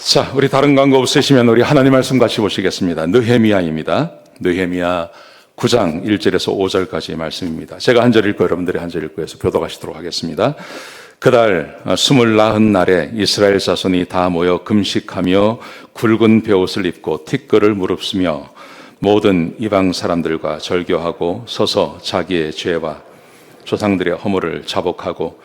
자, 우리 다른 광고 없으시면 우리 하나님 말씀 같이 보시겠습니다. 느헤미야입니다. 느헤미야 9장 1절에서 5절까지의 말씀입니다. 제가 한 절 읽고 여러분들이 한 절 읽고 해서 교독하시도록 하겠습니다. 그달 29날에 이스라엘 자손이 다 모여 금식하며 굵은 베옷을 입고 티끌을 무릅쓰며 모든 이방 사람들과 절교하고 서서 자기의 죄와 조상들의 허물을 자복하고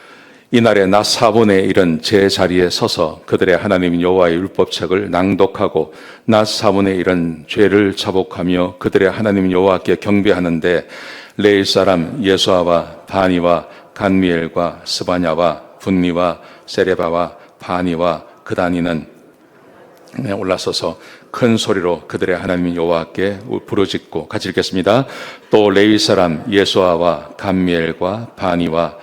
이날에 낮 4분의 1은 제 자리에 서서 그들의 하나님 여호와의 율법책을 낭독하고 낮 4분의 1은 죄를 자복하며 그들의 하나님 여호와께 경배하는데 레위 사람 예수아와 바니와 간미엘과 스바냐와 분니와 세레바와 바니와 그다니는 올라서서 큰 소리로 그들의 하나님 여호와께 부르짖고 같이 읽겠습니다. 또 레위 사람 예수아와 간미엘과 바니와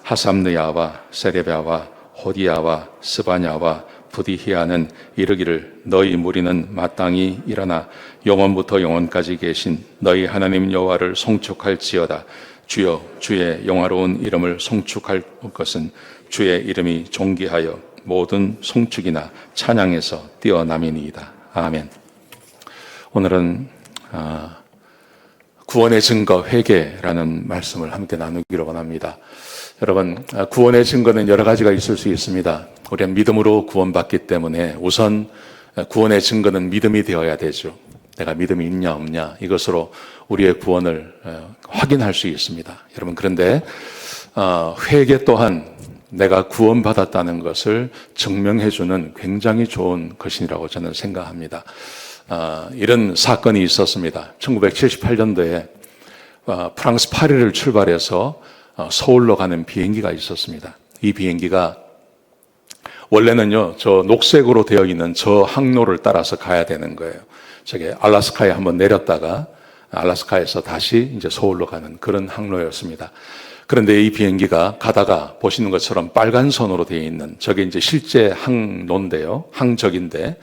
하삼느야와 세레바와 호디야와 스바냐와 부디히야는 이르기를 너희 무리는 마땅히 일어나 영원부터 영원까지 계신 너희 하나님 여호와를 송축할지어다. 주여 주의 영화로운 이름을 송축할 것은 주의 이름이 존귀하여 모든 송축이나 찬양에서 뛰어남이니이다. 아멘. 오늘은 구원의 증거 회개라는 말씀을 함께 나누기를 원합니다. 여러분, 구원의 증거는 여러 가지가 있을 수 있습니다. 우리는 믿음으로 구원받기 때문에 우선 구원의 증거는 믿음이 되어야 되죠. 내가 믿음이 있냐 없냐 이것으로 우리의 구원을 확인할 수 있습니다. 여러분, 그런데 회개 또한 내가 구원받았다는 것을 증명해주는 굉장히 좋은 것이라고 저는 생각합니다. 이런 사건이 있었습니다. 1978년도에 프랑스 파리를 출발해서 서울로 가는 비행기가 있었습니다. 이 비행기가 원래는요, 저 녹색으로 되어 있는 저 항로를 따라서 가야 되는 거예요. 저기 알래스카에 한번 내렸다가 알래스카에서 다시 이제 서울로 가는 그런 항로였습니다. 그런데 이 비행기가 가다가 보시는 것처럼 빨간 선으로 되어 있는 저게 이제 실제 항로인데요, 항적인데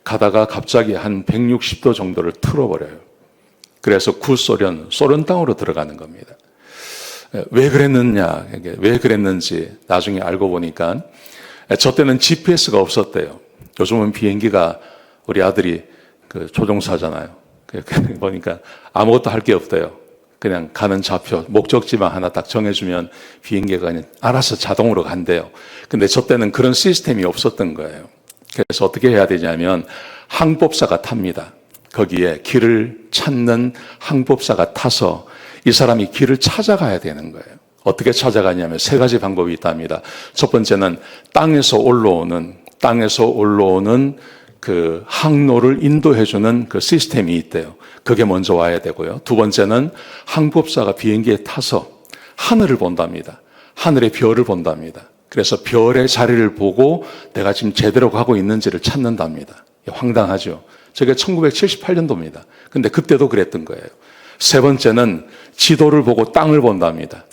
가다가 갑자기 한 160도 정도를 틀어버려요. 그래서 소련 땅으로 들어가는 겁니다. 왜 그랬느냐, 왜 그랬는지 나중에 알고 보니까 저 때는 GPS가 없었대요. 요즘은 비행기가 우리 아들이 그 조종사잖아요. 보니까 아무것도 할 게 없대요. 그냥 가는 좌표, 목적지만 하나 딱 정해주면 비행기가 그냥 알아서 자동으로 간대요. 근데 저 때는 그런 시스템이 없었던 거예요. 그래서 어떻게 해야 되냐면 항법사가 탑니다. 거기에 길을 찾는 항법사가 타서 이 사람이 길을 찾아가야 되는 거예요. 어떻게 찾아가냐면 세 가지 방법이 있답니다. 첫 번째는 땅에서 올라오는 그 항로를 인도해주는 그 시스템이 있대요. 그게 먼저 와야 되고요. 두 번째는 항법사가 비행기에 타서 하늘을 본답니다. 하늘의 별을 본답니다. 그래서 별의 자리를 보고 내가 지금 제대로 가고 있는지를 찾는답니다. 황당하죠. 저게 1978년도입니다. 근데 그때도 그랬던 거예요. 세 번째는 지도를 보고 땅을 본답니다.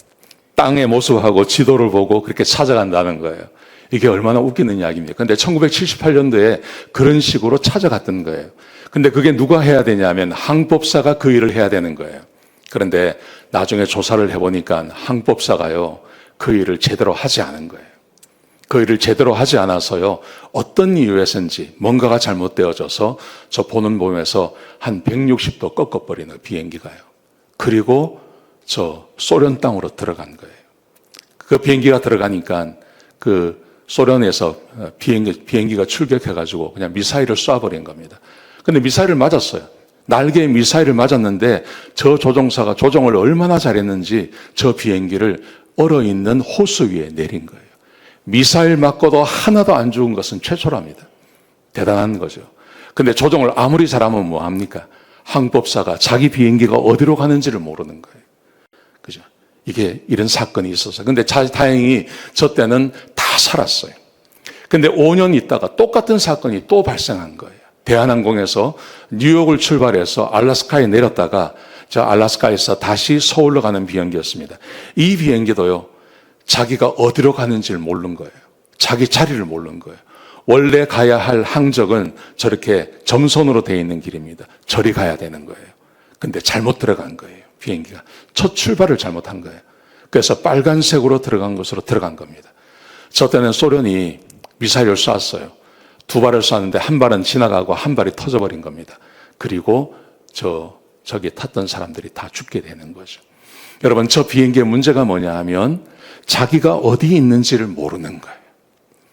땅의 모습하고 지도를 보고 그렇게 찾아간다는 거예요. 이게 얼마나 웃기는 이야기입니까? 근데 1978년도에 그런 식으로 찾아갔던 거예요. 근데 그게 누가 해야 되냐면 항법사가 그 일을 해야 되는 거예요. 그런데 나중에 조사를 해보니까 항법사가요, 그 일을 제대로 하지 않은 거예요. 그 일을 제대로 하지 않아서요, 어떤 이유에서인지 뭔가가 잘못되어져서 저 보는 몸에서 한 160도 꺾어버리는 비행기가요. 그리고 저 소련 땅으로 들어간 거예요. 그 비행기가 들어가니까 그 소련에서 비행기가 출격해가지고 그냥 미사일을 쏴버린 겁니다. 근데 미사일을 맞았어요. 날개에 미사일을 맞았는데 저 조종사가 조종을 얼마나 잘했는지 저 비행기를 얼어있는 호수 위에 내린 거예요. 미사일 맞고도 하나도 안 죽은 것은 최초랍니다. 대단한 거죠. 근데 조종을 아무리 잘하면 뭐합니까? 항법사가 자기 비행기가 어디로 가는지를 모르는 거예요. 그죠? 이게 이런 사건이 있어서. 근데 다행히 저 때는 다 살았어요. 근데 5년 있다가 똑같은 사건이 또 발생한 거예요. 대한항공에서 뉴욕을 출발해서 알래스카에 내렸다가 저 알래스카에서 다시 서울로 가는 비행기였습니다. 이 비행기도요, 자기가 어디로 가는지를 모르는 거예요. 자기 자리를 모르는 거예요. 원래 가야 할 항적은 저렇게 점선으로 되어 있는 길입니다. 저리 가야 되는 거예요. 근데 잘못 들어간 거예요. 비행기가. 첫 출발을 잘못한 거예요. 그래서 빨간색으로 들어간 것으로 들어간 겁니다. 저 때는 소련이 미사일을 쐈어요. 두 발을 쐈는데 한 발은 지나가고 한 발이 터져버린 겁니다. 그리고 저기 탔던 사람들이 다 죽게 되는 거죠. 여러분, 저 비행기의 문제가 뭐냐 하면 자기가 어디 있는지를 모르는 거예요.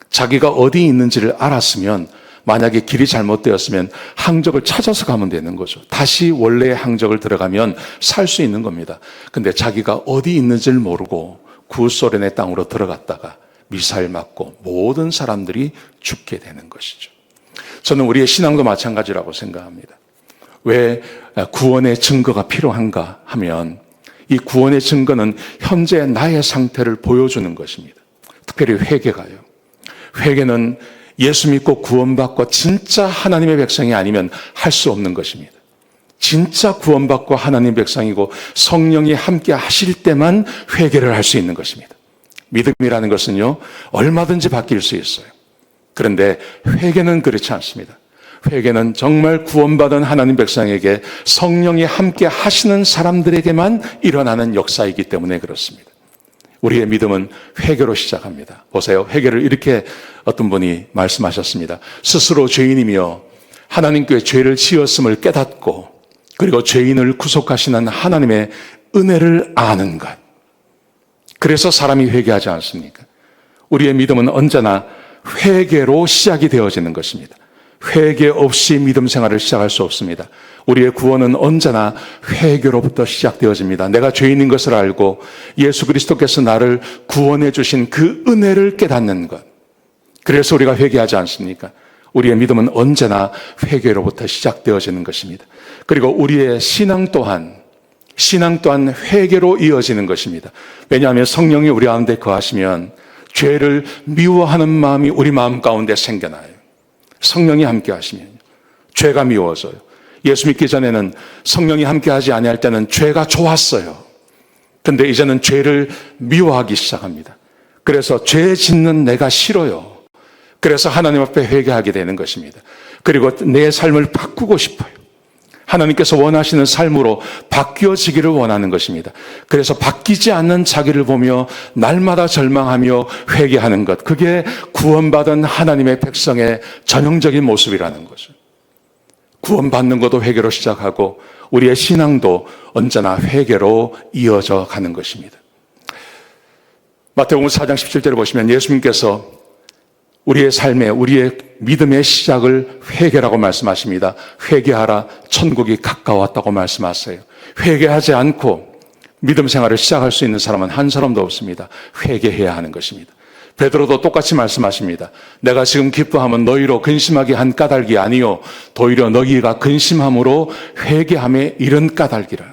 자기가 어디 있는지를 알았으면, 만약에 길이 잘못되었으면 항적을 찾아서 가면 되는 거죠. 다시 원래의 항적을 들어가면 살 수 있는 겁니다. 근데 자기가 어디 있는지를 모르고 구소련의 땅으로 들어갔다가 미사일 맞고 모든 사람들이 죽게 되는 것이죠. 저는 우리의 신앙도 마찬가지라고 생각합니다. 왜 구원의 증거가 필요한가 하면, 이 구원의 증거는 현재 나의 상태를 보여주는 것입니다. 특별히 회개가요. 회개는 예수 믿고 구원받고 진짜 하나님의 백성이 아니면 할 수 없는 것입니다. 진짜 구원받고 하나님의 백성이고 성령이 함께 하실 때만 회개를 할 수 있는 것입니다. 믿음이라는 것은요, 얼마든지 바뀔 수 있어요. 그런데 회개는 그렇지 않습니다. 회개는 정말 구원받은 하나님 백성에게 성령이 함께 하시는 사람들에게만 일어나는 역사이기 때문에 그렇습니다. 우리의 믿음은 회개로 시작합니다. 보세요. 회개를 이렇게 어떤 분이 말씀하셨습니다. 스스로 죄인이며 하나님께 죄를 지었음을 깨닫고, 그리고 죄인을 구속하시는 하나님의 은혜를 아는 것. 그래서 사람이 회개하지 않습니까? 우리의 믿음은 언제나 회개로 시작이 되어지는 것입니다. 회개 없이 믿음 생활을 시작할 수 없습니다. 우리의 구원은 언제나 회개로부터 시작되어집니다. 내가 죄인인 것을 알고 예수 그리스도께서 나를 구원해 주신 그 은혜를 깨닫는 것. 그래서 우리가 회개하지 않습니까? 우리의 믿음은 언제나 회개로부터 시작되어지는 것입니다. 그리고 우리의 신앙 또한 회개로 이어지는 것입니다. 왜냐하면 성령이 우리 가운데 거하시면 죄를 미워하는 마음이 우리 마음 가운데 생겨나요. 성령이 함께 하시면 죄가 미워져요. 예수 믿기 전에는 성령이 함께 하지 아니할 때는 죄가 좋았어요. 근데 이제는 죄를 미워하기 시작합니다. 그래서 죄 짓는 내가 싫어요. 그래서 하나님 앞에 회개하게 되는 것입니다. 그리고 내 삶을 바꾸고 싶어요. 하나님께서 원하시는 삶으로 바뀌어지기를 원하는 것입니다. 그래서 바뀌지 않는 자기를 보며 날마다 절망하며 회개하는 것, 그게 구원받은 하나님의 백성의 전형적인 모습이라는 거죠. 구원받는 것도 회개로 시작하고 우리의 신앙도 언제나 회개로 이어져 가는 것입니다. 마태복음 4장 17절에 보시면 예수님께서 우리의 삶의, 우리의 믿음의 시작을 회개라고 말씀하십니다. 회개하라, 천국이 가까웠다고 말씀하세요. 회개하지 않고 믿음 생활을 시작할 수 있는 사람은 한 사람도 없습니다. 회개해야 하는 것입니다. 베드로도 똑같이 말씀하십니다. 내가 지금 기뻐하면 너희로 근심하게 한 까닭이 아니요 도리어 너희가 근심함으로 회개함에 이른 까닭이라.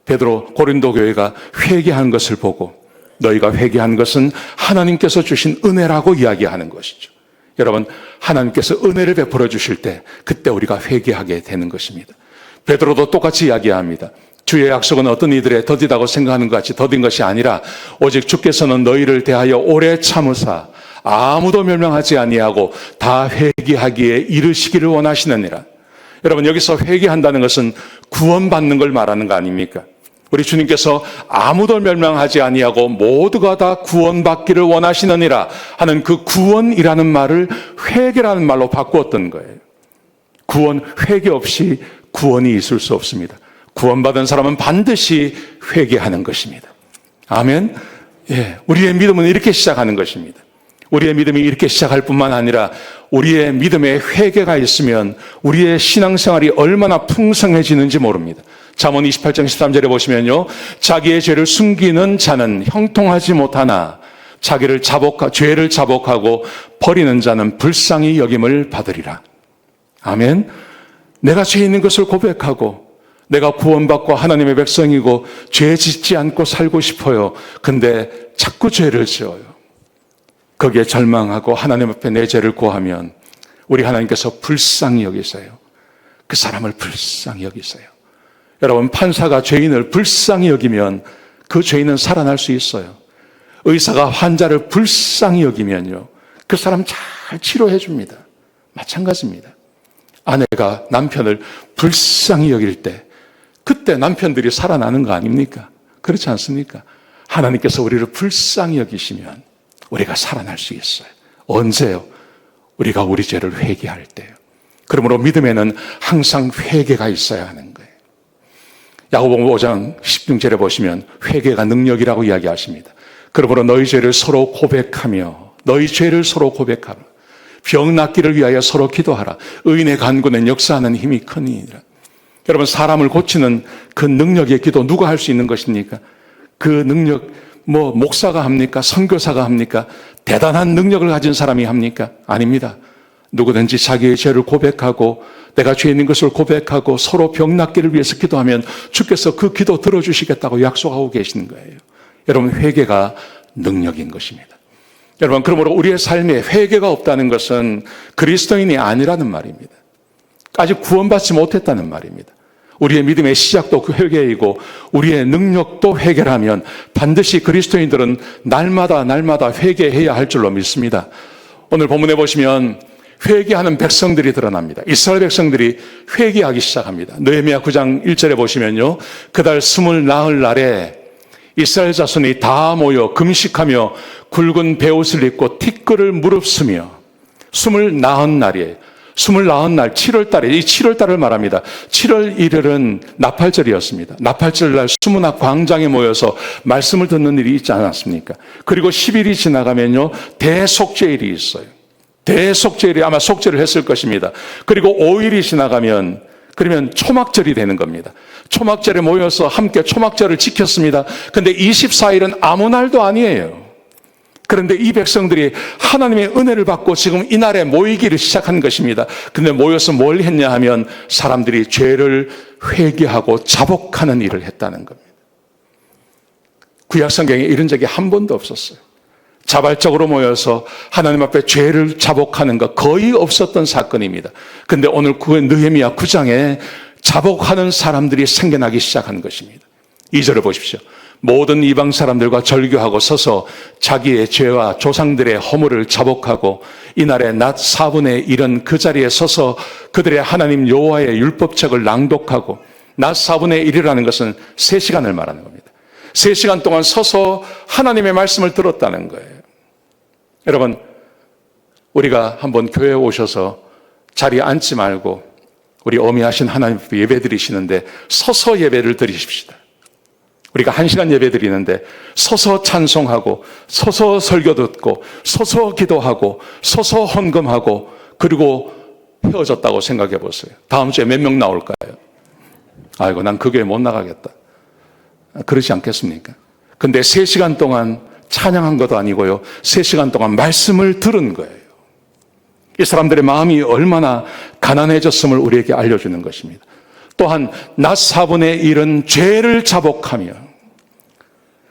베드로 고린도 교회가 회개한 것을 보고 너희가 회개한 것은 하나님께서 주신 은혜라고 이야기하는 것이죠. 여러분, 하나님께서 은혜를 베풀어 주실 때 그때 우리가 회개하게 되는 것입니다. 베드로도 똑같이 이야기합니다. 주의 약속은 어떤 이들의 더디다고 생각하는 것 같이 더딘 것이 아니라 오직 주께서는 너희를 대하여 오래 참으사 아무도 멸망하지 아니하고 다 회개하기에 이르시기를 원하시느니라. 여러분, 여기서 회개한다는 것은 구원받는 걸 말하는 거 아닙니까? 우리 주님께서 아무도 멸망하지 아니하고 모두가 다 구원받기를 원하시느니라 하는 그 구원이라는 말을 회개라는 말로 바꾸었던 거예요. 구원, 회개 없이 구원이 있을 수 없습니다. 구원받은 사람은 반드시 회개하는 것입니다. 아멘. 예, 우리의 믿음은 이렇게 시작하는 것입니다. 우리의 믿음이 이렇게 시작할 뿐만 아니라 우리의 믿음에 회개가 있으면 우리의 신앙생활이 얼마나 풍성해지는지 모릅니다. 잠언 28장 13절에 보시면요, 자기의 죄를 숨기는 자는 형통하지 못하나 죄를 자복하고 버리는 자는 불쌍히 여김을 받으리라. 아멘. 내가 죄 있는 것을 고백하고 내가 구원받고 하나님의 백성이고 죄 짓지 않고 살고 싶어요. 근데 자꾸 죄를 지어요. 거기에 절망하고 하나님 앞에 내 죄를 고하면 우리 하나님께서 불쌍히 여기세요. 그 사람을 불쌍히 여기세요. 여러분, 판사가 죄인을 불쌍히 여기면 그 죄인은 살아날 수 있어요. 의사가 환자를 불쌍히 여기면요, 그 사람 잘 치료해 줍니다. 마찬가지입니다. 아내가 남편을 불쌍히 여길 때 그때 남편들이 살아나는 거 아닙니까? 그렇지 않습니까? 하나님께서 우리를 불쌍히 여기시면 우리가 살아날 수 있어요. 언제요? 우리가 우리 죄를 회개할 때요. 그러므로 믿음에는 항상 회개가 있어야 하는 거예요. 야고보서 5장 16절에 보시면 회개가 능력이라고 이야기하십니다. 그러므로 너희 죄를 서로 고백하며 너희 죄를 서로 고백하라. 병 낫기를 위하여 서로 기도하라. 의인의 간구는 역사하는 힘이 크니라. 여러분, 사람을 고치는 그 능력의 기도 누가 할 수 있는 것입니까? 그 능력 목사가 합니까? 선교사가 합니까? 대단한 능력을 가진 사람이 합니까? 아닙니다. 누구든지 자기의 죄를 고백하고 내가 죄 있는 것을 고백하고 서로 병 낫기를 위해서 기도하면 주께서 그 기도 들어주시겠다고 약속하고 계시는 거예요. 여러분, 회개가 능력인 것입니다. 여러분, 그러므로 우리의 삶에 회개가 없다는 것은 그리스도인이 아니라는 말입니다. 아직 구원받지 못했다는 말입니다. 우리의 믿음의 시작도 그 회개이고 우리의 능력도 회개라면 반드시 그리스도인들은 날마다 회개해야 할 줄로 믿습니다. 오늘 본문에 보시면 회개하는 백성들이 드러납니다. 이스라엘 백성들이 회개하기 시작합니다. 느헤미야 9장 1절에 보시면요, 그달 20 날에 이스라엘 자손이 다 모여 금식하며 굵은 베옷을 입고 티끌을 무릅쓰며 20 날이에요. 20 날 7월 달에, 이 7월 달을 말합니다. 7월 1일은 나팔절이었습니다. 나팔절 날 수문학 광장에 모여서 말씀을 듣는 일이 있지 않았습니까? 그리고 10일이 지나가면요, 대속죄일이 있어요. 대속죄일이 아마 속죄를 했을 것입니다. 그리고 5일이 지나가면 그러면 초막절이 되는 겁니다. 초막절에 모여서 함께 초막절을 지켰습니다. 근데 24일은 아무 날도 아니에요. 그런데 이 백성들이 하나님의 은혜를 받고 지금 이날에 모이기를 시작한 것입니다. 근데 모여서 뭘 했냐 하면 사람들이 죄를 회개하고 자복하는 일을 했다는 겁니다. 구약 성경에 이런 적이 한 번도 없었어요. 자발적으로 모여서 하나님 앞에 죄를 자복하는 것 거의 없었던 사건입니다. 근데 오늘 느헤미야 9장에 자복하는 사람들이 생겨나기 시작한 것입니다. 2절을 보십시오. 모든 이방 사람들과 절교하고 서서 자기의 죄와 조상들의 허물을 자복하고 이날에 낮 4분의 1은 그 자리에 서서 그들의 하나님 여호와의 율법책을 낭독하고 낮 4분의 1이라는 것은 3시간을 말하는 겁니다. 3시간 동안 서서 하나님의 말씀을 들었다는 거예요. 여러분, 우리가 한번 교회에 오셔서 자리에 앉지 말고 우리 어미하신 하나님 앞에 예배 드리시는데 서서 예배를 드리십시다. 우리가 1시간 예배 드리는데 서서 찬송하고 서서 설교 듣고 서서 기도하고 서서 헌금하고 그리고 헤어졌다고 생각해 보세요. 다음 주에 몇 명 나올까요? 아이고, 난 그 교회 못 나가겠다. 그러지 않겠습니까? 근데 3시간 동안 찬양한 것도 아니고요, 3시간 동안 말씀을 들은 거예요. 이 사람들의 마음이 얼마나 가난해졌음을 우리에게 알려주는 것입니다. 또한 낮 4분의 1은 죄를 자복하며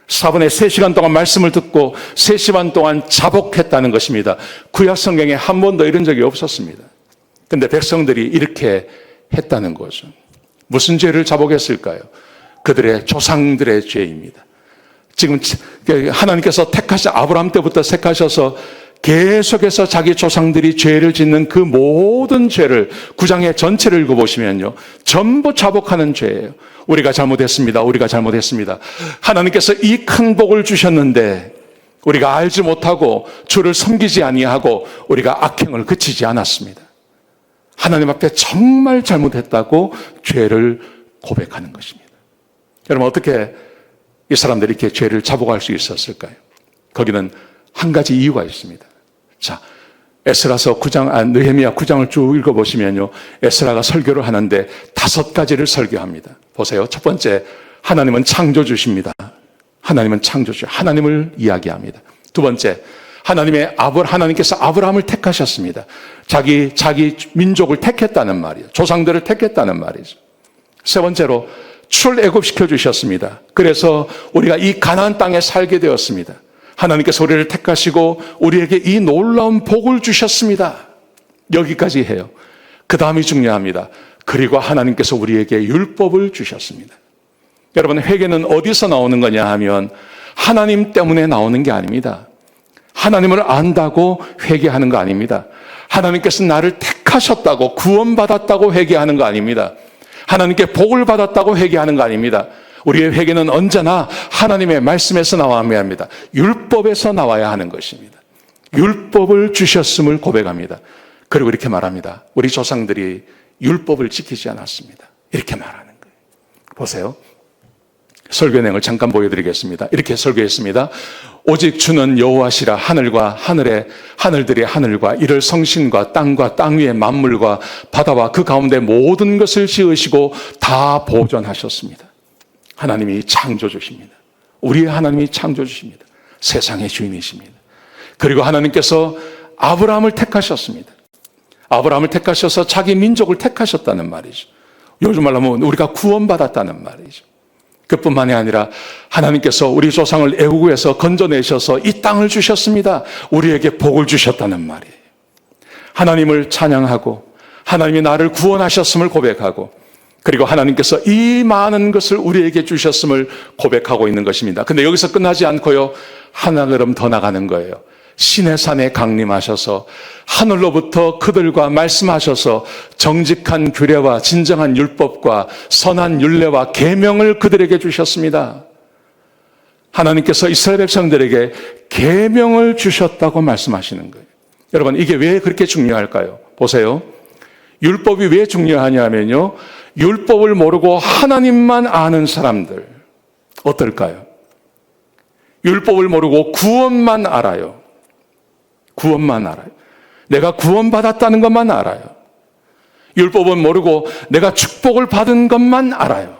4분의 3시간 동안 말씀을 듣고 3시간 동안 자복했다는 것입니다. 구약 성경에 한 번도 이런 적이 없었습니다. 그런데 백성들이 이렇게 했다는 거죠. 무슨 죄를 자복했을까요? 그들의 조상들의 죄입니다. 지금 하나님께서 아브라함 때부터 택하셔서 계속해서 자기 조상들이 죄를 짓는 그 모든 죄를 9장의 전체를 읽어보시면요, 전부 자복하는 죄예요. 우리가 잘못했습니다. 우리가 잘못했습니다. 하나님께서 이 큰 복을 주셨는데 우리가 알지 못하고 주를 섬기지 아니하고 우리가 악행을 그치지 않았습니다. 하나님 앞에 정말 잘못했다고 죄를 고백하는 것입니다. 여러분, 어떻게 이 사람들이 이렇게 죄를 자복할 수 있었을까요? 거기는 한 가지 이유가 있습니다. 자, 에스라서 9장, 느헤미야 9장을 쭉 읽어보시면요, 에스라가 설교를 하는데 5가지를 설교합니다. 보세요. 첫 번째, 하나님은 창조주십니다. 하나님은 창조주, 하나님을 이야기합니다. 두 번째, 하나님께서 아브라함을 택하셨습니다. 자기 민족을 택했다는 말이에요. 조상들을 택했다는 말이죠. 세 번째로, 출애굽시켜 주셨습니다. 그래서 우리가 이 가나안 땅에 살게 되었습니다. 하나님께서 우리를 택하시고 우리에게 이 놀라운 복을 주셨습니다. 여기까지 해요. 그 다음이 중요합니다. 그리고 하나님께서 우리에게 율법을 주셨습니다. 여러분, 회개는 어디서 나오는 거냐 하면 하나님 때문에 나오는 게 아닙니다. 하나님을 안다고 회개하는 거 아닙니다. 하나님께서 나를 택하셨다고, 구원받았다고 회개하는 거 아닙니다. 하나님께 복을 받았다고 회개하는 거 아닙니다. 우리의 회개는 언제나 하나님의 말씀에서 나와야 합니다. 율법에서 나와야 하는 것입니다. 율법을 주셨음을 고백합니다. 그리고 이렇게 말합니다. 우리 조상들이 율법을 지키지 않았습니다. 이렇게 말하는 거예요. 보세요. 설교 내용을 잠깐 보여드리겠습니다. 이렇게 설교했습니다. 오직 주는 여호와시라. 하늘과 하늘들의 하늘과 이를 성신과 땅과 땅 위의 만물과 바다와 그 가운데 모든 것을 지으시고 다 보존하셨습니다. 하나님이 창조주십니다. 우리의 하나님이 창조주십니다. 세상의 주인이십니다. 그리고 하나님께서 아브라함을 택하셨습니다. 아브라함을 택하셔서 자기 민족을 택하셨다는 말이죠. 요즘 말로 하면 우리가 구원받았다는 말이죠. 그뿐만이 아니라 하나님께서 우리 조상을 애국에서 건져내셔서 이 땅을 주셨습니다. 우리에게 복을 주셨다는 말이에요. 하나님을 찬양하고 하나님이 나를 구원하셨음을 고백하고 그리고 하나님께서 이 많은 것을 우리에게 주셨음을 고백하고 있는 것입니다. 근데 여기서 끝나지 않고요. 하나 걸음 더 나가는 거예요. 시내산에 강림하셔서 하늘로부터 그들과 말씀하셔서 정직한 규례와 진정한 율법과 선한 율례와 계명을 그들에게 주셨습니다. 하나님께서 이스라엘 백성들에게 계명을 주셨다고 말씀하시는 거예요. 여러분, 이게 왜 그렇게 중요할까요? 보세요. 율법이 왜 중요하냐면요. 율법을 모르고 하나님만 아는 사람들 어떨까요? 율법을 모르고 구원만 알아요. 구원만 알아요. 내가 구원받았다는 것만 알아요. 율법은 모르고 내가 축복을 받은 것만 알아요.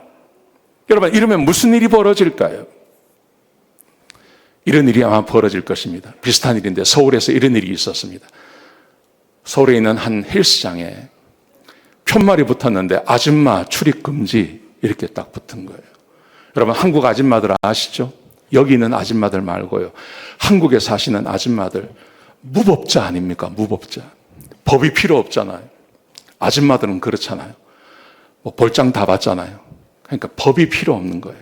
여러분, 이러면 무슨 일이 벌어질까요? 이런 일이 아마 벌어질 것입니다. 비슷한 일인데 서울에서 이런 일이 있었습니다. 서울에 있는 한 헬스장에 편말이 붙었는데 아줌마 출입 금지 이렇게 딱 붙은 거예요. 여러분, 한국 아줌마들 아시죠? 여기 있는 아줌마들 말고요. 한국에 사시는 아줌마들 무법자 아닙니까? 무법자. 법이 필요 없잖아요. 아줌마들은 그렇잖아요. 뭐 볼장 다 받잖아요. 그러니까 법이 필요 없는 거예요.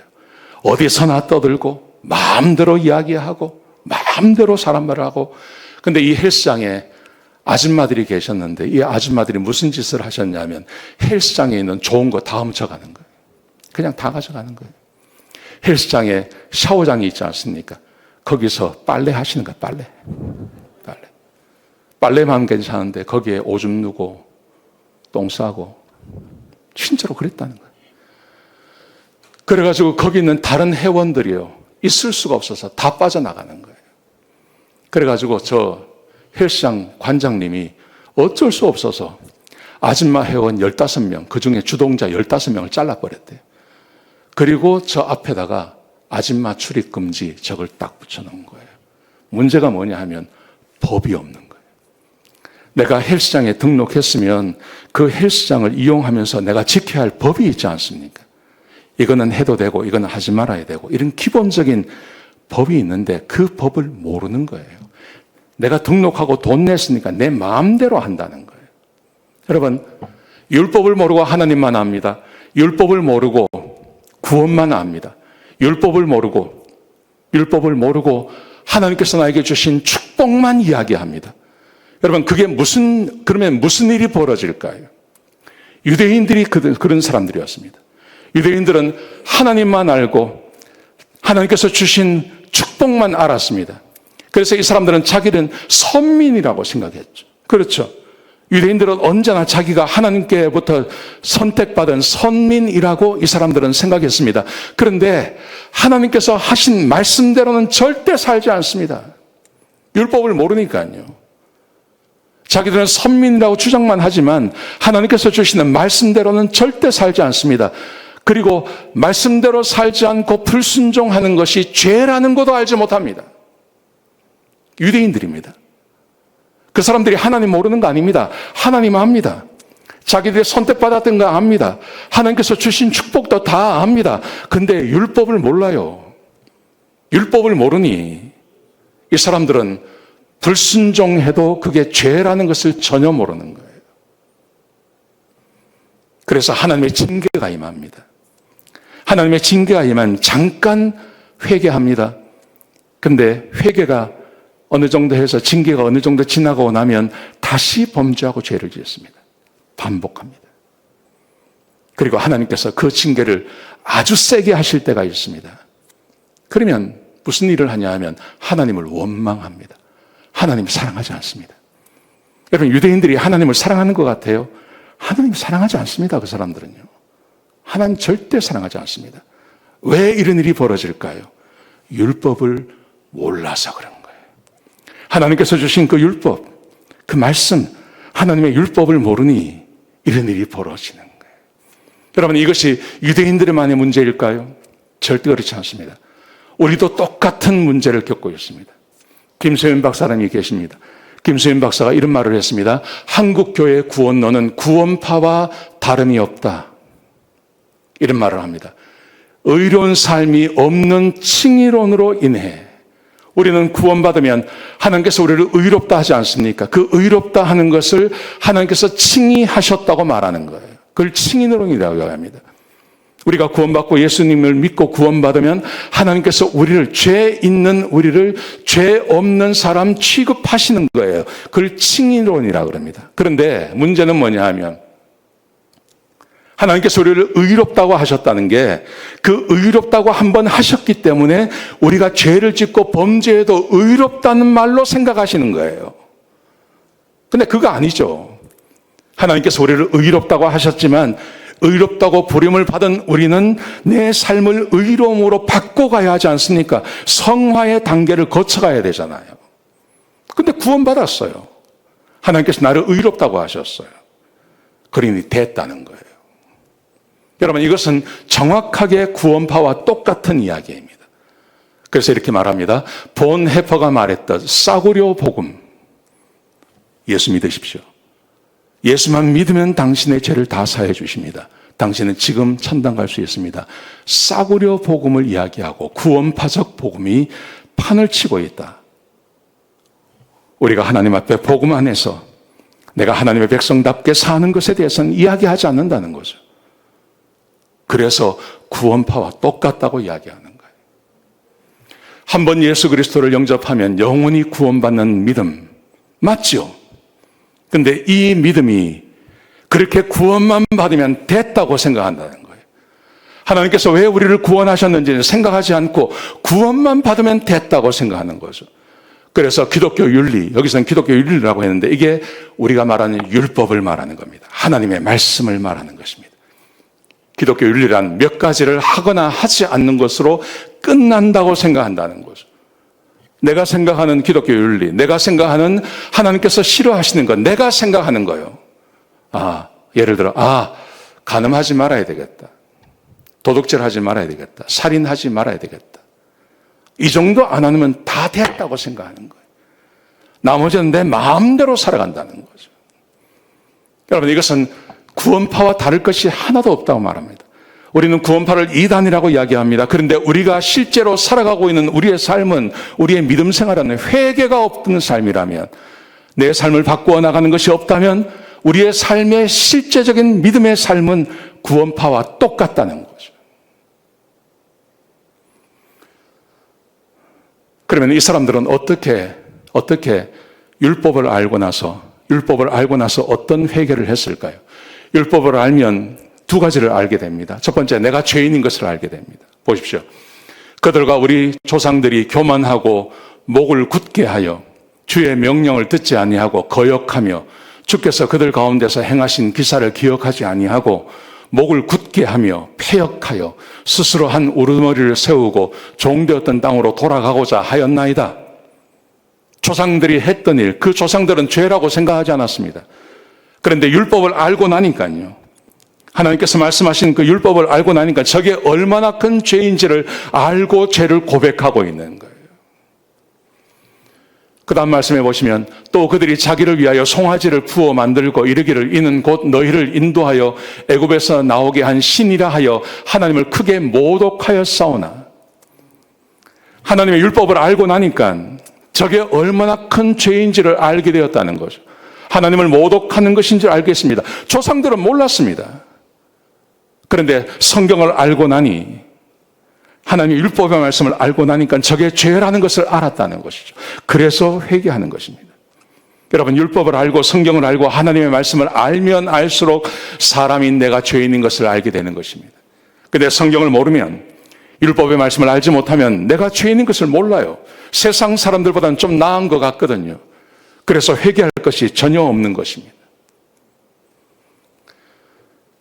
어디서나 떠들고 마음대로 이야기하고 마음대로 사람 말을 하고. 근데 이 헬스장에 아줌마들이 계셨는데 이 아줌마들이 무슨 짓을 하셨냐면 헬스장에 있는 좋은 거 다 훔쳐가는 거예요. 그냥 다 가져가는 거예요. 헬스장에 샤워장이 있지 않습니까? 거기서 빨래 하시는 거예요. 빨래. 빨래만 괜찮은데 거기에 오줌 누고 똥 싸고 진짜로 그랬다는 거예요. 그래가지고 거기 있는 다른 회원들이요. 있을 수가 없어서 다 빠져나가는 거예요. 그래가지고 저 헬스장 관장님이 어쩔 수 없어서 아줌마 회원 15명, 그중에 주동자 15명을 잘라버렸대요. 그리고 저 앞에다가 아줌마 출입 금지 저걸 딱 붙여놓은 거예요. 문제가 뭐냐 하면 법이 없는 거예요. 내가 헬스장에 등록했으면 그 헬스장을 이용하면서 내가 지켜야 할 법이 있지 않습니까? 이거는 해도 되고 이거는 하지 말아야 되고 이런 기본적인 법이 있는데 그 법을 모르는 거예요. 내가 등록하고 돈 냈으니까 내 마음대로 한다는 거예요. 여러분, 율법을 모르고 하나님만 압니다. 율법을 모르고 구원만 압니다. 율법을 모르고 하나님께서 나에게 주신 축복만 이야기합니다. 여러분, 그러면 무슨 일이 벌어질까요? 유대인들이 그런 사람들이었습니다. 유대인들은 하나님만 알고 하나님께서 주신 축복만 알았습니다. 그래서 이 사람들은 자기는 선민이라고 생각했죠. 그렇죠. 유대인들은 언제나 자기가 하나님께부터 선택받은 선민이라고 이 사람들은 생각했습니다. 그런데 하나님께서 하신 말씀대로는 절대 살지 않습니다. 율법을 모르니까요. 자기들은 선민이라고 주장만 하지만 하나님께서 주시는 말씀대로는 절대 살지 않습니다. 그리고 말씀대로 살지 않고 불순종하는 것이 죄라는 것도 알지 못합니다. 유대인들입니다. 그 사람들이 하나님 모르는 거 아닙니다. 하나님 압니다. 자기들이 선택받았던 거 압니다. 하나님께서 주신 축복도 다 압니다. 근데 율법을 몰라요. 율법을 모르니 이 사람들은 불순종해도 그게 죄라는 것을 전혀 모르는 거예요. 그래서 하나님의 징계가 임합니다. 하나님의 징계가 임하면 잠깐 회개합니다. 근데 회개가 어느 정도 해서 징계가 어느 정도 지나고 나면 다시 범죄하고 죄를 지었습니다. 반복합니다. 그리고 하나님께서 그 징계를 아주 세게 하실 때가 있습니다. 그러면 무슨 일을 하냐 하면 하나님을 원망합니다. 하나님이 사랑하지 않습니다. 여러분, 유대인들이 하나님을 사랑하는 것 같아요? 하나님 사랑하지 않습니다. 그 사람들은요. 하나님 절대 사랑하지 않습니다. 왜 이런 일이 벌어질까요? 율법을 몰라서 그런 거예요. 하나님께서 주신 그 율법, 그 말씀, 하나님의 율법을 모르니 이런 일이 벌어지는 거예요. 여러분, 이것이 유대인들만의 문제일까요? 절대 그렇지 않습니다. 우리도 똑같은 문제를 겪고 있습니다. 김소연 박사님이 계십니다. 김소연 박사가 이런 말을 했습니다. 한국교회 구원론은 구원파와 다름이 없다. 이런 말을 합니다. 의로운 삶이 없는 칭의론으로 인해 우리는 구원받으면 하나님께서 우리를 의롭다 하지 않습니까? 그 의롭다 하는 것을 하나님께서 칭의하셨다고 말하는 거예요. 그걸 칭의론이라고 합니다. 우리가 구원받고 예수님을 믿고 구원받으면 하나님께서 우리를, 죄 있는 우리를 죄 없는 사람 취급하시는 거예요. 그걸 칭의론이라고 합니다. 그런데 문제는 뭐냐 하면 하나님께서 우리를 의롭다고 하셨다는 게 그 의롭다고 한번 하셨기 때문에 우리가 죄를 짓고 범죄해도 의롭다는 말로 생각하시는 거예요. 근데 그거 아니죠. 하나님께서 우리를 의롭다고 하셨지만 의롭다고 부름을 받은 우리는 내 삶을 의로움으로 바꿔가야 하지 않습니까? 성화의 단계를 거쳐가야 되잖아요. 근데 구원받았어요. 하나님께서 나를 의롭다고 하셨어요. 그러니 됐다는 거예요. 여러분, 이것은 정확하게 구원파와 똑같은 이야기입니다. 그래서 이렇게 말합니다. 본 해퍼가 말했던 싸구려 복음. 예수 믿으십시오. 예수만 믿으면 당신의 죄를 다 사해 주십니다. 당신은 지금 천당 갈 수 있습니다. 싸구려 복음을 이야기하고 구원파적 복음이 판을 치고 있다. 우리가 하나님 앞에 복음 안에서 내가 하나님의 백성답게 사는 것에 대해서는 이야기하지 않는다는 거죠. 그래서 구원파와 똑같다고 이야기하는 거예요. 한번 예수 그리스도를 영접하면 영원히 구원받는 믿음 맞죠? 근데 이 믿음이 그렇게 구원만 받으면 됐다고 생각한다는 거예요. 하나님께서 왜 우리를 구원하셨는지는 생각하지 않고 구원만 받으면 됐다고 생각하는 거죠. 그래서 기독교 윤리, 여기서는 기독교 윤리라고 했는데 이게 우리가 말하는 율법을 말하는 겁니다. 하나님의 말씀을 말하는 것입니다. 기독교 윤리란 몇 가지를 하거나 하지 않는 것으로 끝난다고 생각한다는 거죠. 내가 생각하는 기독교 윤리, 내가 생각하는 하나님께서 싫어하시는 것, 내가 생각하는 거요. 예를 들어, 간음하지 말아야 되겠다. 도둑질하지 말아야 되겠다. 살인하지 말아야 되겠다. 이 정도 안 하면 다 됐다고 생각하는 거예요. 나머지는 내 마음대로 살아간다는 거죠. 여러분, 이것은 구원파와 다를 것이 하나도 없다고 말합니다. 우리는 구원파를 이단이라고 이야기합니다. 그런데 우리가 실제로 살아가고 있는 우리의 삶은, 우리의 믿음 생활은 회개가 없는 삶이라면, 내 삶을 바꾸어 나가는 것이 없다면 우리의 삶의 실제적인 믿음의 삶은 구원파와 똑같다는 거죠. 그러면 이 사람들은 어떻게 율법을 알고 나서 어떤 회개를 했을까요? 율법을 알면 두 가지를 알게 됩니다. 첫 번째, 내가 죄인인 것을 알게 됩니다. 보십시오. 그들과 우리 조상들이 교만하고 목을 굳게 하여 주의 명령을 듣지 아니하고 거역하며 주께서 그들 가운데서 행하신 기사를 기억하지 아니하고 목을 굳게 하며 패역하여 스스로 한 우두머리를 세우고 종되었던 땅으로 돌아가고자 하였나이다. 조상들이 했던 일, 그 조상들은 죄라고 생각하지 않았습니다. 그런데 율법을 알고 나니까요, 하나님께서 말씀하신 그 율법을 알고 나니까 저게 얼마나 큰 죄인지를 알고 죄를 고백하고 있는 거예요. 그 다음 말씀해 보시면 또 그들이 자기를 위하여 송아지를 부어 만들고 이르기를 이는 곧 너희를 인도하여 애굽에서 나오게 한 신이라 하여 하나님을 크게 모독하였사오나, 하나님의 율법을 알고 나니까 저게 얼마나 큰 죄인지를 알게 되었다는 거죠. 하나님을 모독하는 것인 줄 알겠습니다. 조상들은 몰랐습니다. 그런데 성경을 알고 나니, 하나님의 율법의 말씀을 알고 나니까 저게 죄라는 것을 알았다는 것이죠. 그래서 회개하는 것입니다. 여러분, 율법을 알고 성경을 알고 하나님의 말씀을 알면 알수록 사람인 내가 죄인인 것을 알게 되는 것입니다. 그런데 성경을 모르면, 율법의 말씀을 알지 못하면 내가 죄인인 것을 몰라요. 세상 사람들보다는 좀 나은 것 같거든요. 그래서 회개할 것이 전혀 없는 것입니다.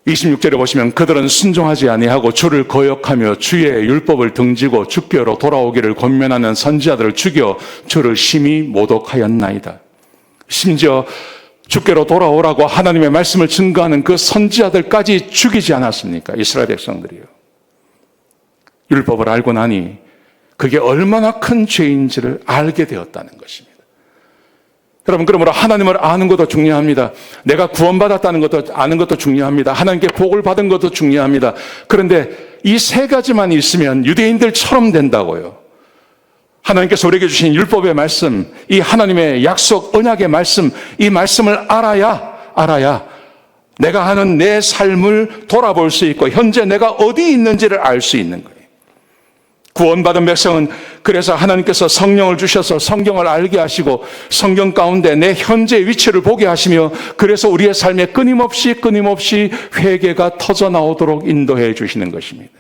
26절에 보시면 그들은 순종하지 아니하고 주를 거역하며 주의 율법을 등지고 주께로 돌아오기를 권면하는 선지자들을 죽여 주를 심히 모독하였나이다. 심지어 주께로 돌아오라고 하나님의 말씀을 증거하는 그 선지자들까지 죽이지 않았습니까? 이스라엘 백성들이요. 율법을 알고 나니 그게 얼마나 큰 죄인지를 알게 되었다는 것입니다. 여러분, 그러므로 하나님을 아는 것도 중요합니다. 내가 구원받았다는 것도 아는 것도 중요합니다. 하나님께 복을 받은 것도 중요합니다. 그런데 이 세 가지만 있으면 유대인들처럼 된다고요. 하나님께서 우리에게 주신 율법의 말씀, 이 하나님의 약속, 언약의 말씀, 이 말씀을 알아야 내가 하는 내 삶을 돌아볼 수 있고 현재 내가 어디 있는지를 알 수 있는 거예요. 구원받은 백성은 그래서 하나님께서 성령을 주셔서 성경을 알게 하시고 성경 가운데 내 현재 위치를 보게 하시며 그래서 우리의 삶에 끊임없이 회개가 터져 나오도록 인도해 주시는 것입니다.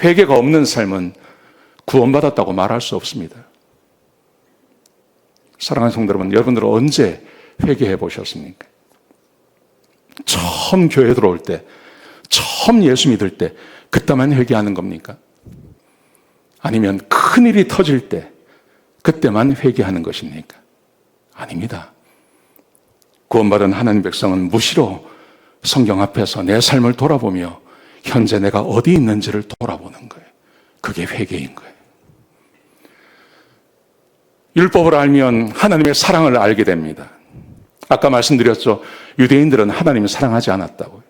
회개가 없는 삶은 구원받았다고 말할 수 없습니다. 사랑하는 성도 여러분, 여러분들은 언제 회개해 보셨습니까? 처음 교회 들어올 때, 처음 예수 믿을 때 그때만 회개하는 겁니까? 아니면 큰일이 터질 때 그때만 회개하는 것입니까? 아닙니다. 구원받은 하나님 백성은 무시로 성경 앞에서 내 삶을 돌아보며 현재 내가 어디 있는지를 돌아보는 거예요. 그게 회개인 거예요. 율법을 알면 하나님의 사랑을 알게 됩니다. 아까 말씀드렸죠. 유대인들은 하나님을 사랑하지 않았다고요.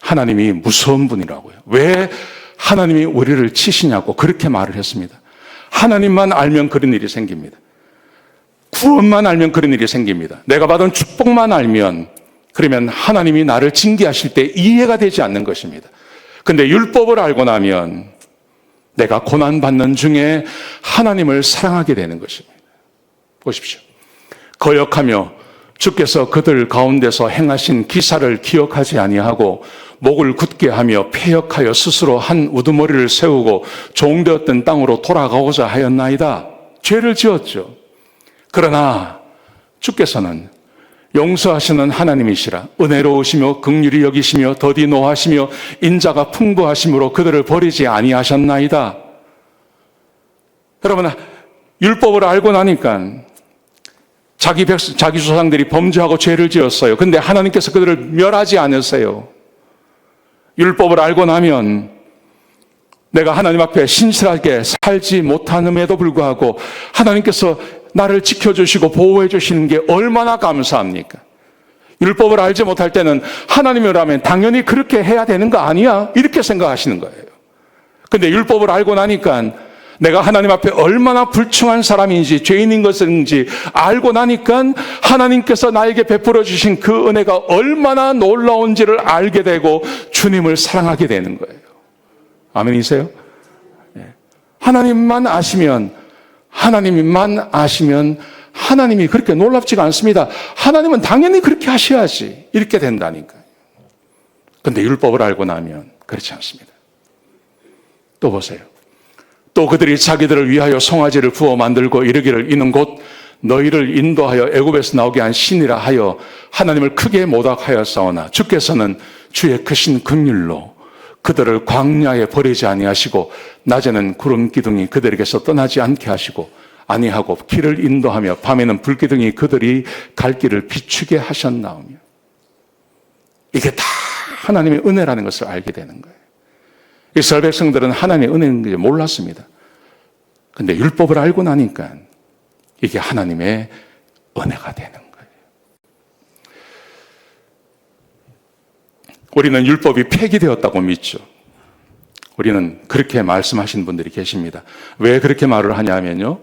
하나님이 무서운 분이라고요. 왜 하나님이 우리를 치시냐고 그렇게 말을 했습니다. 하나님만 알면 그런 일이 생깁니다. 구원만 알면 그런 일이 생깁니다. 내가 받은 축복만 알면 그러면 하나님이 나를 징계하실 때 이해가 되지 않는 것입니다. 근데 율법을 알고 나면 내가 고난받는 중에 하나님을 사랑하게 되는 것입니다. 보십시오. 거역하며 주께서 그들 가운데서 행하신 기사를 기억하지 아니하고 목을 굳게 하며 패역하여 스스로 한 우두머리를 세우고 종되었던 땅으로 돌아가고자 하였나이다. 죄를 지었죠. 그러나 주께서는 용서하시는 하나님이시라 은혜로우시며 긍휼히 여기시며 더디 노하시며 인자가 풍부하심으로 그들을 버리지 아니하셨나이다. 여러분, 율법을 알고 나니까 자기 조상들이 범죄하고 죄를 지었어요. 근데 하나님께서 그들을 멸하지 않으세요. 율법을 알고 나면 내가 하나님 앞에 신실하게 살지 못함에도 불구하고 하나님께서 나를 지켜주시고 보호해 주시는 게 얼마나 감사합니까? 율법을 알지 못할 때는 하나님이라면 당연히 그렇게 해야 되는 거 아니야? 이렇게 생각하시는 거예요. 근데 율법을 알고 나니까 내가 하나님 앞에 얼마나 불충한 사람인지 죄인인 것인지 알고 나니까 하나님께서 나에게 베풀어 주신 그 은혜가 얼마나 놀라운지를 알게 되고 주님을 사랑하게 되는 거예요. 아멘이세요? 하나님만 아시면 하나님이 그렇게 놀랍지가 않습니다. 하나님은 당연히 그렇게 하셔야지 이렇게 된다니까요. 그런데 율법을 알고 나면 그렇지 않습니다. 또 보세요. 또 그들이 자기들을 위하여 송아지를 부어 만들고 이르기를 이는 곧 너희를 인도하여 애굽에서 나오게 한 신이라 하여 하나님을 크게 모독하였사오나 주께서는 주의 크신 긍휼로 그들을 광야에 버리지 아니하시고 낮에는 구름 기둥이 그들에게서 떠나지 않게 하시고 아니하고 길을 인도하며 밤에는 불기둥이 그들이 갈 길을 비추게 하셨나오며 이게 다 하나님의 은혜라는 것을 알게 되는 거예요. 이스라엘 백성들은 하나님의 은혜인지 몰랐습니다. 그런데 율법을 알고 나니까 이게 하나님의 은혜가 되는 거예요. 우리는 율법이 폐기되었다고 믿죠. 우리는 그렇게 말씀하신 분들이 계십니다. 왜 그렇게 말을 하냐면요.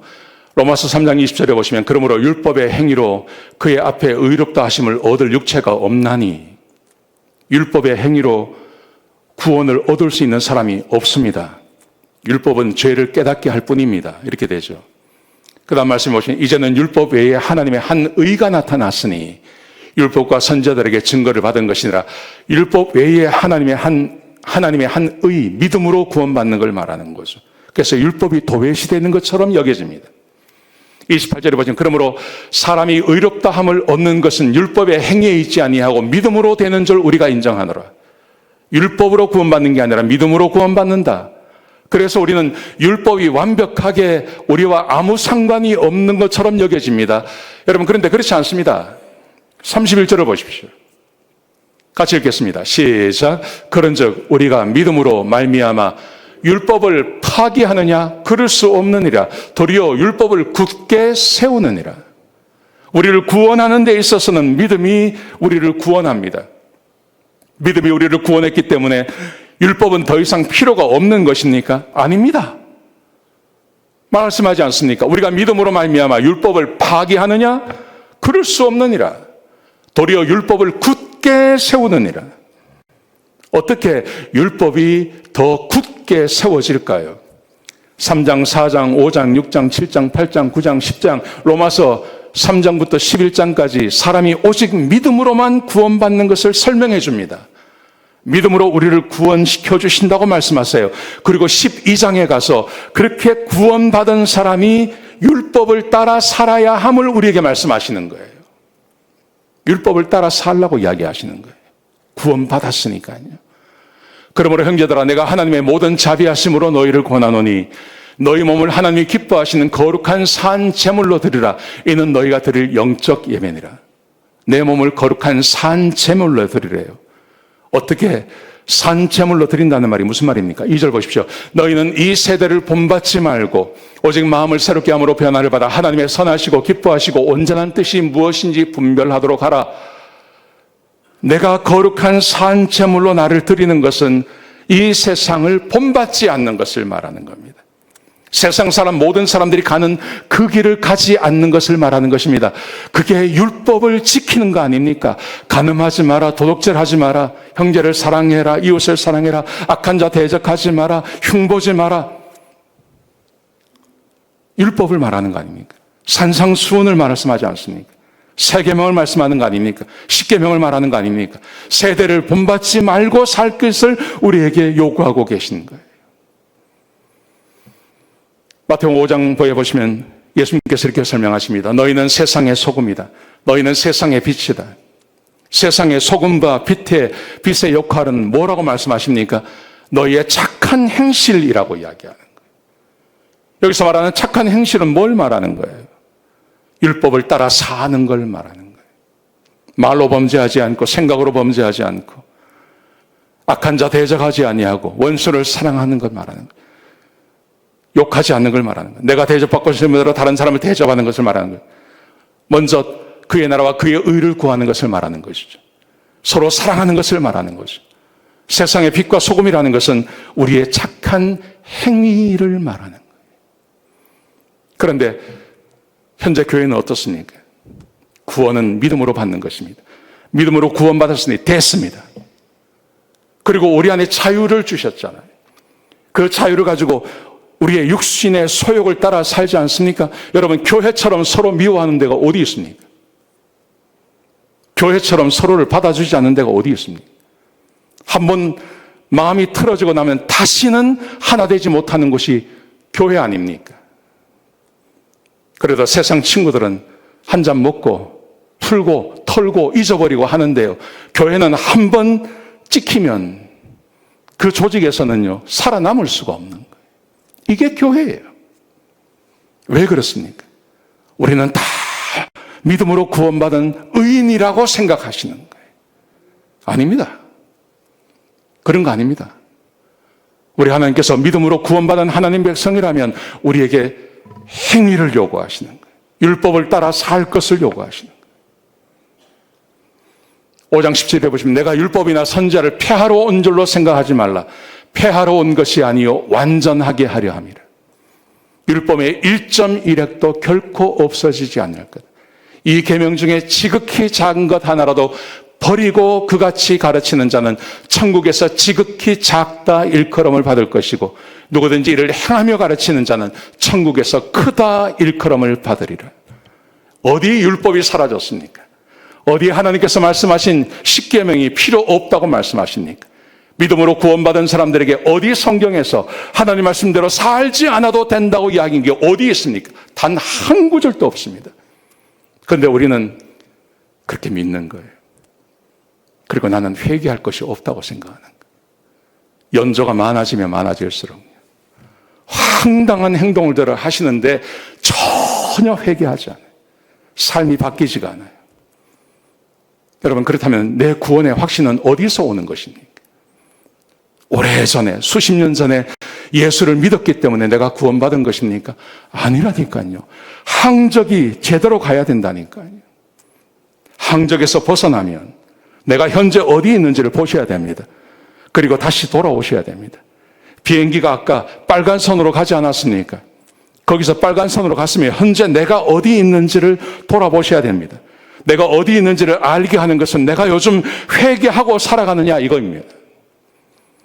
로마서 3장 20절에 보시면 그러므로 율법의 행위로 그의 앞에 의롭다 하심을 얻을 육체가 없나니 율법의 행위로 구원을 얻을 수 있는 사람이 없습니다. 율법은 죄를 깨닫게 할 뿐입니다. 이렇게 되죠. 그 다음 말씀해 보시면 이제는 율법 외에 하나님의 한 의가 나타났으니 율법과 선지자들에게 증거를 받은 것이니라. 율법 외에 하나님의 한 의, 믿음으로 구원받는 걸 말하는 거죠. 그래서 율법이 도외시되는 것처럼 여겨집니다. 28절에 보시면 그러므로 사람이 의롭다 함을 얻는 것은 율법의 행위에 있지 아니하고 믿음으로 되는 줄 우리가 인정하노라. 율법으로 구원받는 게 아니라 믿음으로 구원받는다. 그래서 우리는 율법이 완벽하게 우리와 아무 상관이 없는 것처럼 여겨집니다. 여러분, 그런데 그렇지 않습니다. 31절을 보십시오. 같이 읽겠습니다. 시작. 그런즉 우리가 믿음으로 말미암아 율법을 파기하느냐? 그럴 수 없느니라. 도리어 율법을 굳게 세우느니라. 우리를 구원하는 데 있어서는 믿음이 우리를 구원합니다. 믿음이 우리를 구원했기 때문에 율법은 더 이상 필요가 없는 것입니까? 아닙니다. 말씀하지 않습니까? 우리가 믿음으로 말미암아 율법을 파기하느냐? 그럴 수 없느니라. 도리어 율법을 굳게 세우느니라. 어떻게 율법이 더 굳게 세워질까요? 3장, 4장, 5장, 6장, 7장, 8장, 9장, 10장, 로마서 3장부터 11장까지 사람이 오직 믿음으로만 구원받는 것을 설명해 줍니다. 믿음으로 우리를 구원시켜 주신다고 말씀하세요. 그리고 12장에 가서 그렇게 구원받은 사람이 율법을 따라 살아야 함을 우리에게 말씀하시는 거예요. 율법을 따라 살라고 이야기하시는 거예요. 구원받았으니까요. 그러므로 형제들아, 내가 하나님의 모든 자비하심으로 너희를 권하노니 너희 몸을 하나님이 기뻐하시는 거룩한 산 제물로 드리라. 이는 너희가 드릴 영적 예배니라. 내 몸을 거룩한 산 제물로 드리래요. 어떻게 산 제물로 드린다는 말이 무슨 말입니까? 2절 보십시오. 너희는 이 세대를 본받지 말고 오직 마음을 새롭게 함으로 변화를 받아 하나님의 선하시고 기뻐하시고 온전한 뜻이 무엇인지 분별하도록 하라. 내가 거룩한 산 제물로 나를 드리는 것은 이 세상을 본받지 않는 것을 말하는 겁니다. 세상 사람 모든 사람들이 가는 그 길을 가지 않는 것을 말하는 것입니다. 그게 율법을 지키는 거 아닙니까? 간음하지 마라, 도둑질하지 마라, 형제를 사랑해라, 이웃을 사랑해라, 악한 자 대적하지 마라, 흉보지 마라. 율법을 말하는 거 아닙니까? 산상수훈을 말씀하지 않습니까? 세계명을 말씀하는 거 아닙니까? 십계명을 말하는 거 아닙니까? 세대를 본받지 말고 살 것을 우리에게 요구하고 계시는 거예요. 마태복음 5장 보시면 예수님께서 이렇게 설명하십니다. 너희는 세상의 소금이다. 너희는 세상의 빛이다. 세상의 소금과 빛의 역할은 뭐라고 말씀하십니까? 너희의 착한 행실이라고 이야기하는 거예요. 여기서 말하는 착한 행실은 뭘 말하는 거예요? 율법을 따라 사는 걸 말하는 거예요. 말로 범죄하지 않고 생각으로 범죄하지 않고 악한 자 대적하지 아니하고 원수를 사랑하는 걸 말하는 거예요. 욕하지 않는 걸 말하는 거예요. 내가 대접받고 싶은 대로 다른 사람을 대접하는 것을 말하는 거예요. 먼저 그의 나라와 그의 의를 구하는 것을 말하는 것이죠. 서로 사랑하는 것을 말하는 것이죠. 세상의 빛과 소금이라는 것은 우리의 착한 행위를 말하는 거예요. 그런데 현재 교회는 어떻습니까? 구원은 믿음으로 받는 것입니다. 믿음으로 구원받았으니 됐습니다. 그리고 우리 안에 자유를 주셨잖아요. 그 자유를 가지고 우리의 육신의 소욕을 따라 살지 않습니까? 여러분, 교회처럼 서로 미워하는 데가 어디 있습니까? 교회처럼 서로를 받아주지 않는 데가 어디 있습니까? 한번 마음이 틀어지고 나면 다시는 하나 되지 못하는 곳이 교회 아닙니까? 그래도 세상 친구들은 한 잔 먹고 풀고 털고 잊어버리고 하는데요. 교회는 한 번 찍히면 그 조직에서는요, 살아남을 수가 없는 거예요. 이게 교회예요. 왜 그렇습니까? 우리는 다 믿음으로 구원받은 의인이라고 생각하시는 거예요. 아닙니다. 그런 거 아닙니다. 우리 하나님께서 믿음으로 구원받은 하나님 백성이라면 우리에게 행위를 요구하시는 거예요. 율법을 따라 살 것을 요구하시는 거예요. 5장 17절에 보시면 내가 율법이나 선지자를 폐하러 온 줄로 생각하지 말라. 폐하러 온 것이 아니요 완전하게 하려 함이라. 율법의 1.1획도 결코 없어지지 않을 것. 이 계명 중에 지극히 작은 것 하나라도 버리고 그같이 가르치는 자는 천국에서 지극히 작다 일컬음을 받을 것이고 누구든지 이를 행하며 가르치는 자는 천국에서 크다 일컬음을 받으리라. 어디 율법이 사라졌습니까? 어디 하나님께서 말씀하신 십계명이 필요 없다고 말씀하십니까? 믿음으로 구원받은 사람들에게 어디 성경에서 하나님 말씀대로 살지 않아도 된다고 이야기한 게 어디 있습니까? 단 한 구절도 없습니다. 그런데 우리는 그렇게 믿는 거예요. 그리고 나는 회개할 것이 없다고 생각하는 거예요. 연조가 많아지면 많아질수록 황당한 행동을 하시는데 전혀 회개하지 않아요. 삶이 바뀌지가 않아요. 여러분, 그렇다면 내 구원의 확신은 어디서 오는 것입니까? 오래전에, 수십 년 전에 예수를 믿었기 때문에 내가 구원받은 것입니까? 아니라니까요. 항적이 제대로 가야 된다니까요. 항적에서 벗어나면 내가 현재 어디 있는지를 보셔야 됩니다. 그리고 다시 돌아오셔야 됩니다. 비행기가 아까 빨간 선으로 가지 않았습니까? 거기서 빨간 선으로 갔으면 현재 내가 어디 있는지를 돌아보셔야 됩니다. 내가 어디 있는지를 알게 하는 것은 내가 요즘 회개하고 살아가느냐 이거입니다.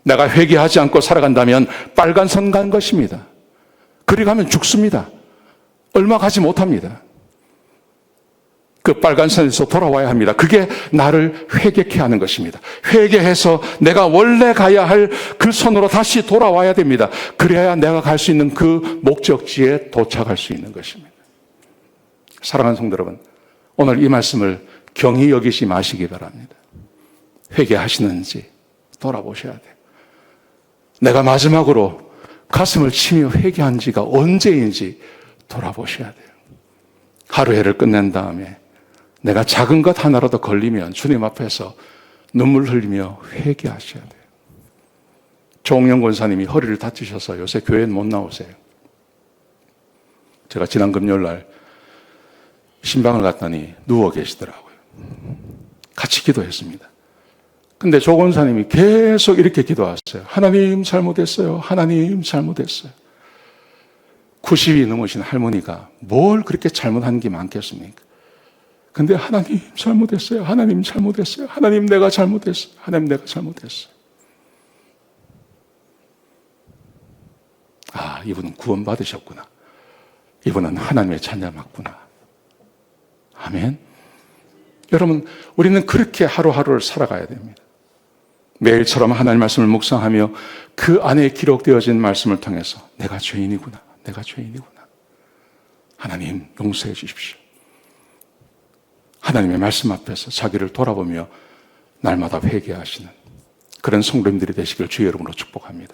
내가 회개하지 않고 살아간다면 빨간 선 간 것입니다. 그리 가면 죽습니다. 얼마 가지 못합니다. 그 빨간 선에서 돌아와야 합니다. 그게 나를 회개케 하는 것입니다. 회개해서 내가 원래 가야 할 그 선으로 다시 돌아와야 됩니다. 그래야 내가 갈 수 있는 그 목적지에 도착할 수 있는 것입니다. 사랑하는 성도 여러분, 오늘 이 말씀을 경히 여기지 마시기 바랍니다. 회개하시는지 돌아보셔야 돼요. 내가 마지막으로 가슴을 치며 회개한 지가 언제인지 돌아보셔야 돼요. 하루해를 끝낸 다음에 내가 작은 것 하나라도 걸리면 주님 앞에서 눈물 흘리며 회개하셔야 돼요. 조홍영 권사님이 허리를 다치셔서 요새 교회는 못 나오세요. 제가 지난 금요일 날 신방을 갔더니 누워 계시더라고요. 같이 기도했습니다. 근데 조 권사님이 계속 이렇게 기도하셨어요. 하나님 잘못했어요. 하나님 잘못했어요. 90이 넘으신 할머니가 뭘 그렇게 잘못한 게 많겠습니까? 근데 하나님 잘못했어요. 하나님 잘못했어요. 하나님 내가 잘못했어요. 하나님 내가 잘못했어요. 아, 이분은 구원받으셨구나. 이분은 하나님의 자녀 맞구나. 아멘. 여러분, 우리는 그렇게 하루하루를 살아가야 됩니다. 매일처럼 하나님 말씀을 묵상하며 그 안에 기록되어진 말씀을 통해서 내가 죄인이구나. 내가 죄인이구나. 하나님 용서해 주십시오. 하나님의 말씀 앞에서 자기를 돌아보며 날마다 회개하시는 그런 성도님들이 되시길 주의 이름으로 축복합니다.